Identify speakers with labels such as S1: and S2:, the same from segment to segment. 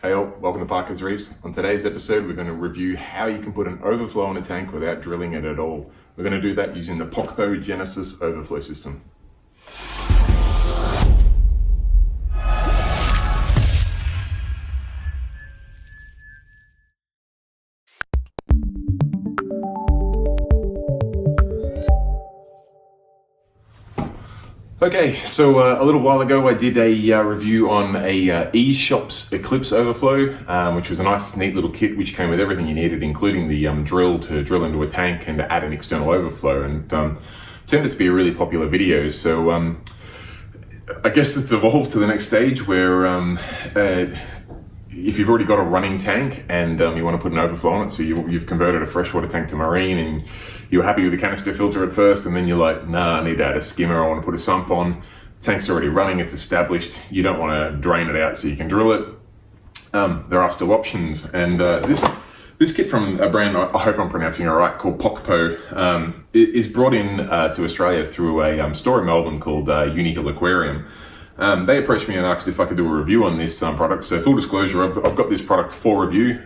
S1: Hey all, welcome to Parker's Reefs. On today's episode, we're going to review how you can put an overflow in a tank without drilling it at all. We're going to do that using the Pokpo Genesis Overflow system. Okay, so a little while ago I did a review on a eShop's Eclipse Overflow, which was a nice neat little kit which came with everything you needed, including the drill to drill into a tank and to add an external overflow, and turned out to be a really popular video. So I guess it's evolved to the next stage where if you've already got a running tank and you want to put an overflow on it, so you've converted a freshwater tank to marine and you're happy with the canister filter at first, and then you're like, nah, I need to add a skimmer, I want to put a sump on. Tank's already running, it's established, you don't want to drain it out so you can drill it. There are still options, and this kit from a brand, I hope I'm pronouncing it right, called Pokpo, is brought in to Australia through a store in Melbourne called Unihill Aquarium. They approached me and asked if I could do a review on this product. So full disclosure, I've got this product for review,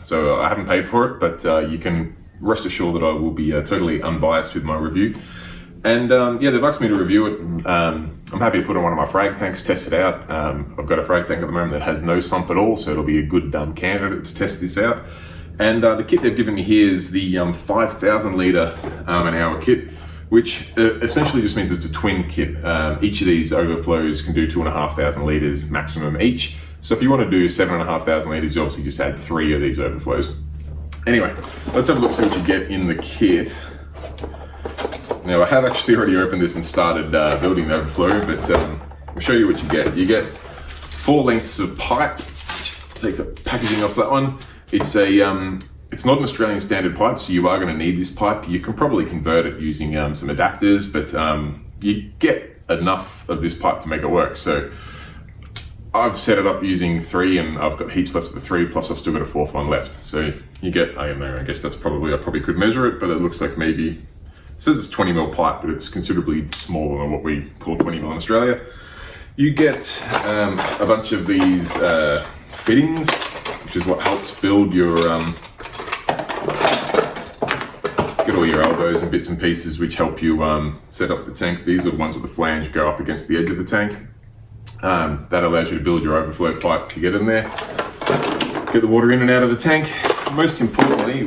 S1: so I haven't paid for it, but you can rest assured that I will be totally unbiased with my review. And yeah, they've asked me to review it. I'm happy to put on one of my frag tanks, test it out. I've got a frag tank at the moment that has no sump at all, so it'll be a good candidate to test this out. And the kit they've given me here is the 5,000 litre an hour kit, which essentially just means it's a twin kit. Each of these overflows can do 2,500 litres maximum each. So if you want to do 7,500 litres, you obviously just add 3 of these overflows. Anyway, let's have a look, see what you get in the kit. Now I have actually already opened this and started building the overflow, but I'll show you what you get. You get 4 lengths of pipe. Take the packaging off that one. It's not an Australian standard pipe, so you are going to need this pipe. You can probably convert it using some adapters, but you get enough of this pipe to make it work. So I've set it up using 3, and I've got heaps left of the 3, plus I've still got a 4th one left. So you get, I don't know, I guess that's probably, I probably could measure it, but it looks like maybe, it says it's 20 mil pipe, but it's considerably smaller than what we call 20 mil in Australia. You get a bunch of these fittings, which is what helps build your, get all your elbows and bits and pieces which help you set up the tank. These are the ones with the flange go up against the edge of the tank. That allows you to build your overflow pipe to get in there, get the water in and out of the tank. Most importantly,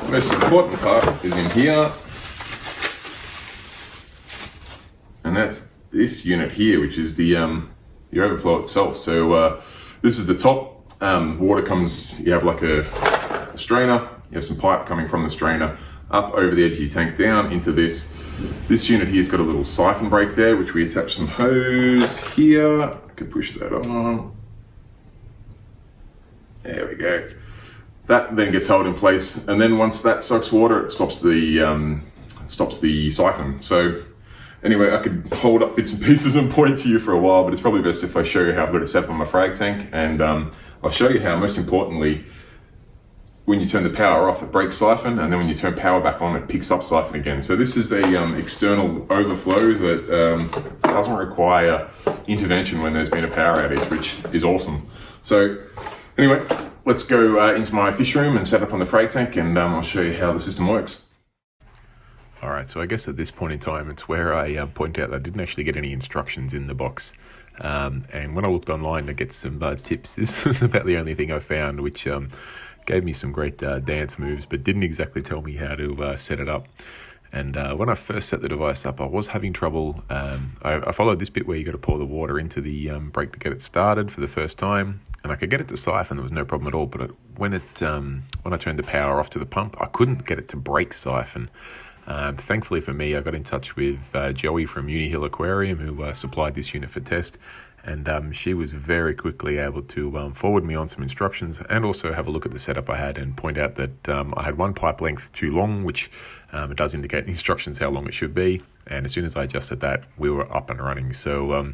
S1: most important part is in here, and that's this unit here, which is the overflow itself. So this is the top. Water comes, you have like a strainer, you have some pipe coming from the strainer up over the edge of your tank down into this. This unit here's got a little syphon break there, which we attach some hose here. I could push that on. There we go. That then gets held in place, and then once that sucks water, it stops the siphon. So anyway, I could hold up bits and pieces and point to you for a while, but it's probably best if I show you how I've got it set up on my frag tank, and I'll show you how, most importantly, when you turn the power off, it breaks siphon, and then when you turn power back on, it picks up siphon again. So this is a external overflow that doesn't require intervention when there's been a power outage, which is awesome. So anyway, let's go into my fish room and set up on the frag tank, and I'll show you how the system works. All right, so I guess at this point in time, it's where I point out that I didn't actually get any instructions in the box. And when I looked online to get some tips, this is about the only thing I found, which gave me some great dance moves, but didn't exactly tell me how to set it up. And when I first set the device up, I was having trouble. I followed this bit where you got to pour the water into the break to get it started for the first time, and I could get it to siphon. There was no problem at all. But when I turned the power off to the pump, I couldn't get it to break siphon. Thankfully for me, I got in touch with Joey from Unihill Aquarium, who supplied this unit for test, and she was very quickly able to forward me on some instructions and also have a look at the setup I had and point out that I had one pipe length too long, which it does indicate in the instructions how long it should be, and as soon as I adjusted that, we were up and running. So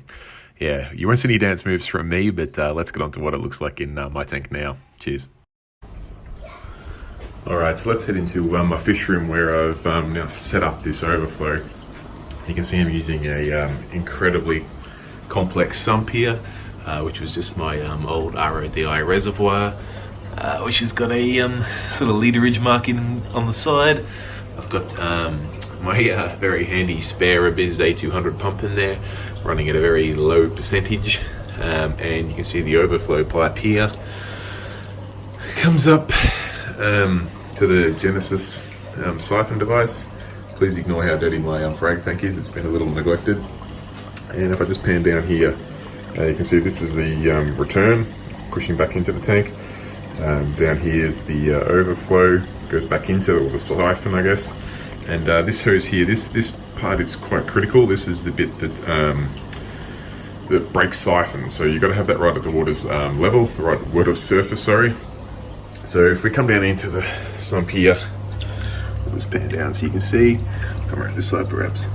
S1: yeah, you won't see any dance moves from me, but let's get on to what it looks like in my tank now. Cheers. Alright, so let's head into my fish room where I've now set up this overflow. You can see I'm using a incredibly
S2: complex sump here, which was just my old RODI reservoir, which has got a sort of literage marking on the side. I've got my very handy spare Abiz A200 pump in there, running at a very low percentage, and you can see the overflow pipe here comes up to the Genesis syphon device. Please ignore how dirty my frag tank is, it's been a little neglected. And if I just pan down here, you can see this is the return, it's pushing back into the tank. Down here is the overflow, goes back into the syphon, I guess. And this hose here, this part is quite critical. This is the bit that breaks siphon. So you've got to have that right at the water's level, the right water surface, sorry. So if we come down into the sump here, we'll just pan down so you can see. Come around this side perhaps.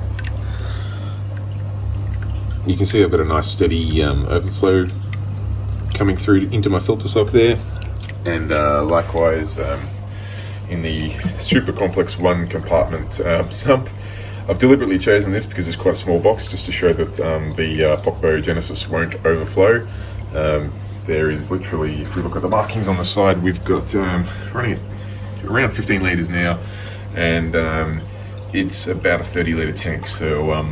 S2: You can see I've got a nice steady overflow coming through into my filter sock there. And likewise in the super complex one compartment sump. I've deliberately chosen this because it's quite a small box, just to show that the Pokpo Genesis won't overflow. There is literally, if we look at the markings on the side, we've got running at around 15 litres now, and it's about a 30 litre tank, so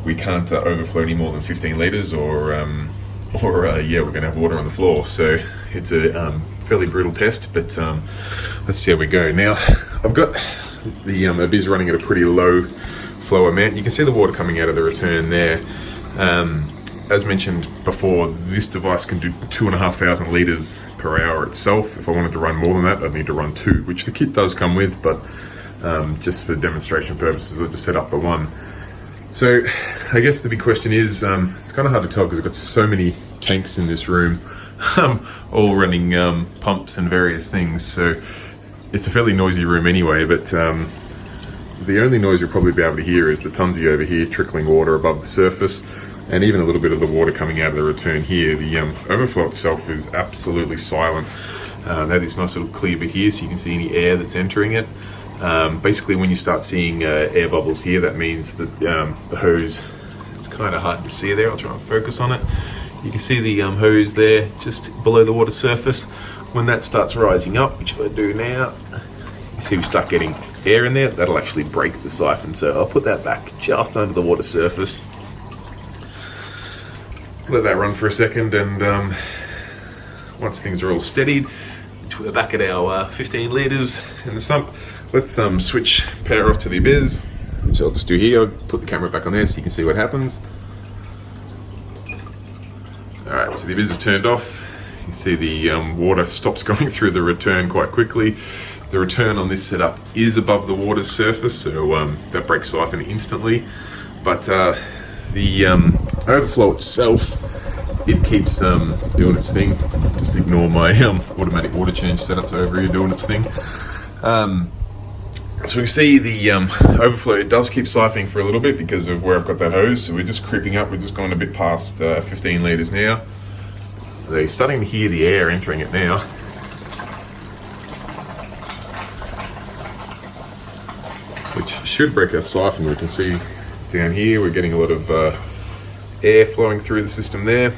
S2: we can't overflow any more than 15 litres or yeah, we're going to have water on the floor. So it's a fairly brutal test, but let's see how we go. Now, I've got the Abiz running at a pretty low flow amount. You can see the water coming out of the return there. As mentioned before, this device can do 2,500 litres per hour itself. If I wanted to run more than that, I'd need to run 2, which the kit does come with, but just for demonstration purposes, I'll just set up the 1. So I guess the big question is, it's kind of hard to tell because I've got so many tanks in this room, all running pumps and various things. So it's a fairly noisy room anyway, but the only noise you'll probably be able to hear is the Tunzi over here trickling water above the surface, and even a little bit of the water coming out of the return here. The overflow itself is absolutely silent. That is nice little clear bit here, so you can see any air that's entering it. Basically, when you start seeing air bubbles here, that means that the hose, it's kind of hard to see there, I'll try and focus on it. You can see the hose there, just below the water surface. When that starts rising up, which I do now, you see we start getting air in there, that'll actually break the siphon. So I'll put that back just under the water surface. Let that run for a second, and once things are all steadied, we're back at our 15 litres in the sump. Let's switch power off to the Abiz, which I'll just do here. I'll put the camera back on there so you can see what happens. Alright, so the Abiz is turned off. You can see the water stops going through the return quite quickly. The return on this setup is above the water's surface, so that breaks siphon instantly. But the overflow itself, it keeps doing its thing. Just ignore my automatic water change setup over here doing its thing. So we can see the overflow, it does keep siphoning for a little bit because of where I've got that hose. So we're just creeping up, we're just going a bit past 15 litres now. They're starting to hear the air entering it now. Which should break our siphon. We can see down here we're getting a lot of air flowing through the system there.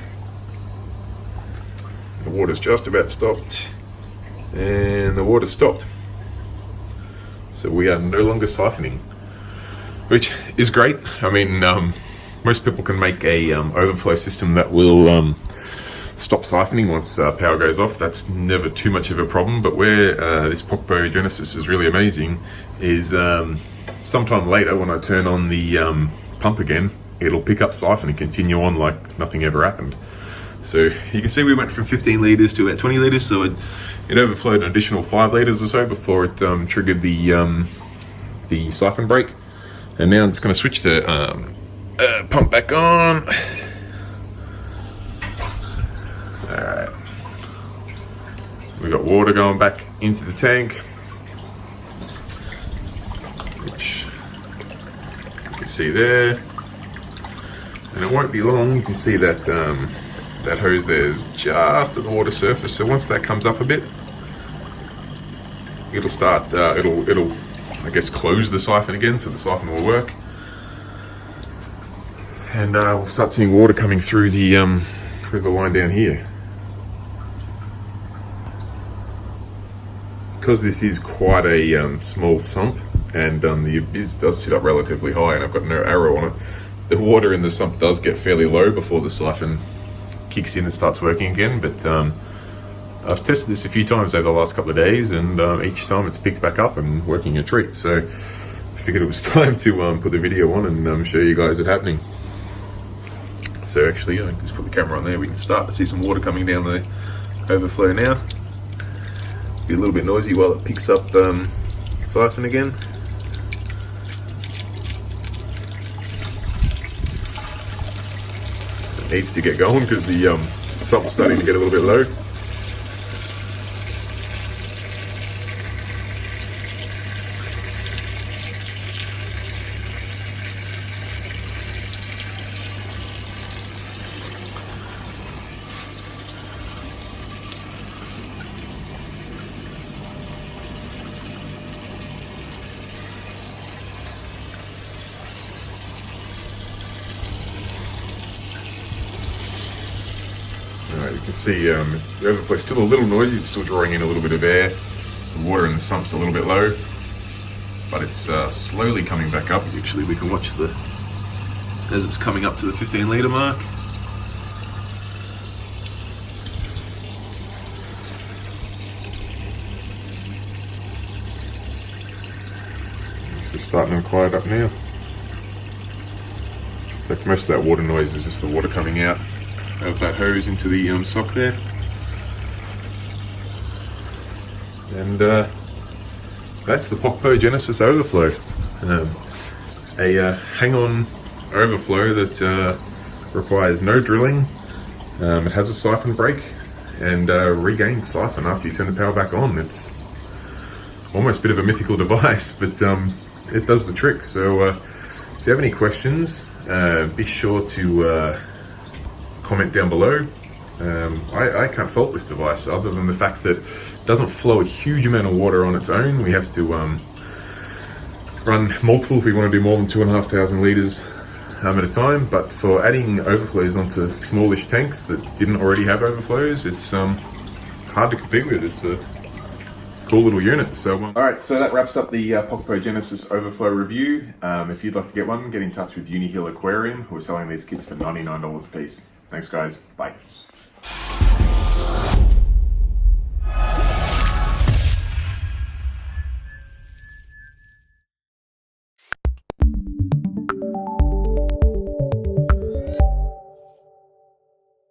S2: The water's just about stopped, and the water's stopped. So we are no longer siphoning, which is great. I mean, most people can make a overflow system that will stop siphoning once power goes off. That's never too much of a problem. But where this Pokpo Genesis is really amazing is sometime later when I turn on the pump again, it'll pick up siphon and continue on like nothing ever happened. So you can see we went from 15 litres to about 20 litres, so it overflowed an additional 5 litres or so before it triggered the siphon break. And now I'm just going to switch the pump back on. Alright, we got water going back into the tank, which you can see there, and it won't be long. You can see that that hose there is just at the water surface. So once that comes up a bit, it'll start. It'll I guess close the siphon again, so the siphon will work.
S1: and we'll start seeing water coming through the line down here. Because this is quite a small sump, and the abyss does sit up relatively high, and I've got no arrow on it, the water in the sump does get fairly low before the siphon kicks in and starts working again. But I've tested this a few times over the last couple of days, and each time it's picked back up and working a treat. So I figured it was time to put the video on and show you guys it happening. So actually, just put the camera on there, we can start to see some water coming down the overflow now. Be a little bit noisy while it picks up siphon again. It needs to get going because the sump's starting to get a little bit low. You can see the overflow is still a little noisy, it's still drawing in a little bit of air. The water in the sump's a little bit low, but it's slowly coming back up. Actually, we can watch as it's coming up to the 15 litre mark. It's just starting to quiet up now. In fact, most of that water noise is just the water coming out of that hose into the sock there. And that's the Pokpo Genesis Overflow. A hang-on overflow that requires no drilling. It has a siphon break and regains siphon after you turn the power back on. It's almost a bit of a mythical device, but it does the trick. So if you have any questions, be sure to comment down below. I can't fault this device other than the fact that it doesn't flow a huge amount of water on its own. We have to run multiple if we want to do more than 2,500 litres at a time, but for adding overflows onto smallish tanks that didn't already have overflows, it's hard to compete with. It's a cool little unit. So alright, so that wraps up the Pokpo Genesis Overflow review. If you'd like to get one, get in touch with Uni Hill Aquarium, who are selling these kits for $99 a piece. Thanks guys, bye.